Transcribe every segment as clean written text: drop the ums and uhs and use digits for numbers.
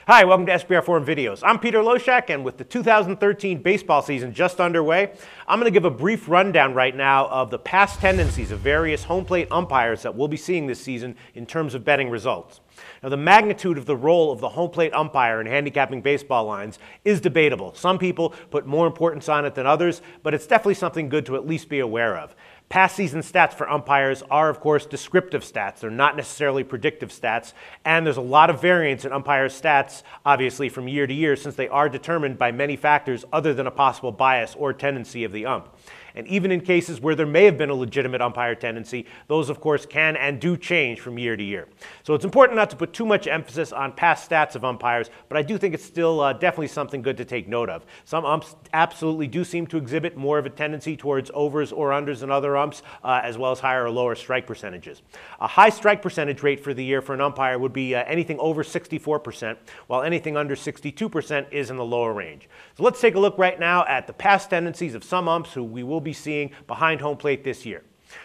Hi, welcome to SBR Forum Videos. I'm Peter Loshak, and with the 2013 baseball season just underway, I'm going to give a brief rundown right now of the past tendencies of various home plate umpires that we'll be seeing this season in terms of betting results. Now, the magnitude of the role of the home plate umpire in handicapping baseball lines is debatable. Some people put more importance on it than others, but it's definitely something good to at least be aware of. Past season stats for umpires are, of course, descriptive stats. They're not necessarily predictive stats, and there's a lot of variance in umpires' stats, obviously, from year to year, since they are determined by many factors other than a possible bias or tendency of the ump. And even in cases where there may have been a legitimate umpire tendency, those, of course, can and do change from year to year. So it's important not to put too much emphasis on past stats of umpires, but I do think it's still definitely something good to take note of. Some umps absolutely do seem to exhibit more of a tendency towards overs or unders than other umps, as well as higher or lower strike percentages. A high strike percentage rate for the year for an umpire would be anything over 64%, while anything under 62% is in the lower range. So let's take a look right now at the past tendencies of some umps who we will be seeing behind home plate this year.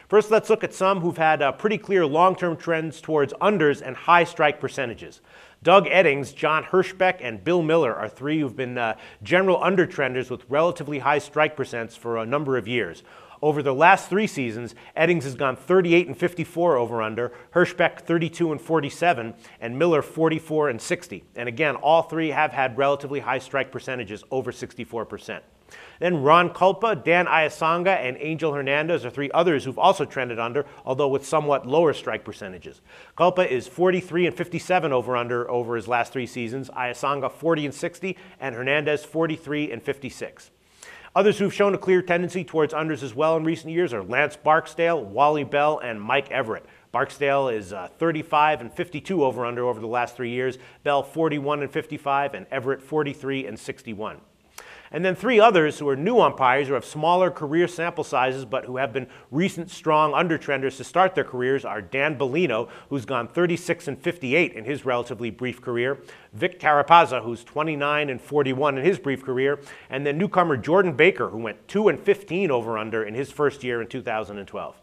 First, let's look at some who've had pretty clear long-term trends towards unders and high strike percentages. Doug Eddings, John Hirschbeck, and Bill Miller are three who've been general under-trenders with relatively high strike percents for a number of years. Over the last 3 seasons, Eddings has gone 38 and 54 over-under, Hirschbeck 32 and 47, and Miller 44 and 60. And again, all three have had relatively high strike percentages over 64%. Then Ron Culpa, Dan Iasonga, and Angel Hernandez are 3 others who've also trended under, although with somewhat lower strike percentages. Culpa is 43 and 57 over-under over his last 3 seasons, Iasonga 40 and 60, and Hernandez 43 and 56. Others who've shown a clear tendency towards unders as well in recent years are Lance Barksdale, Wally Bell, and Mike Everett. Barksdale is 35 and 52 over-under over the last 3 years, Bell 41 and 55, and Everett 43 and 61. And then 3 others who are new umpires who have smaller career sample sizes but who have been recent strong undertrenders to start their careers are Dan Bellino, who's gone 36 and 58 in his relatively brief career, Vic Carapazza, who's 29 and 41 in his brief career, and then newcomer Jordan Baker, who went 2 and 15 over-under in his first year in 2012.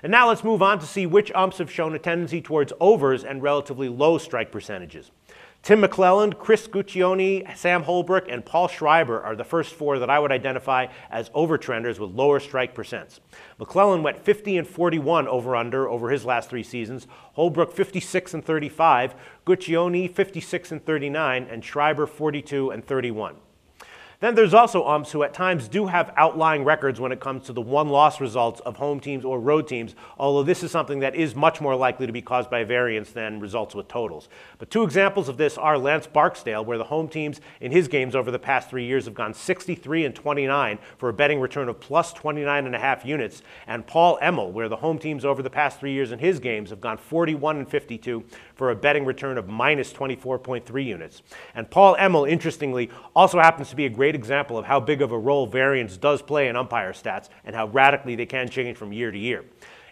And now let's move on to see which umps have shown a tendency towards overs and relatively low strike percentages. Tim McClelland, Chris Guccione, Sam Holbrook, and Paul Schreiber are the first 4 that I would identify as overtrenders with lower strike percents. McClelland went 50 and 41 over-under over his last 3 seasons, Holbrook 56 and 35, Guccione 56 and 39, and Schreiber 42 and 31. Then there's also umps who at times do have outlying records when it comes to the one-loss results of home teams or road teams, although this is something that is much more likely to be caused by variance than results with totals. But 2 examples of this are Lance Barksdale, where the home teams in his games over the past 3 years have gone 63 and 29 for a betting return of plus 29.5 units, and Paul Emmel, where the home teams over the past 3 years in his games have gone 41 and 52 for a betting return of minus 24.3 units. And Paul Emmel, interestingly, also happens to be a great example of how big of a role variance does play in umpire stats and how radically they can change from year to year.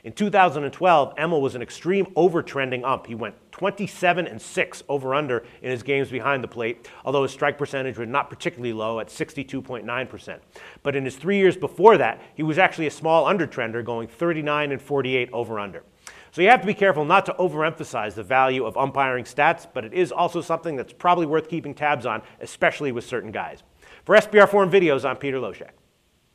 In 2012, Emmel was an extreme over-trending ump. He went 27 and 6 over-under in his games behind the plate, although his strike percentage was not particularly low at 62.9%. But in his 3 years before that, he was actually a small under-trender, going 39 and 48 over-under. So you have to be careful not to overemphasize the value of umpiring stats, but it is also something that's probably worth keeping tabs on, especially with certain guys. For SBR Forum Videos, I'm Peter Loshak.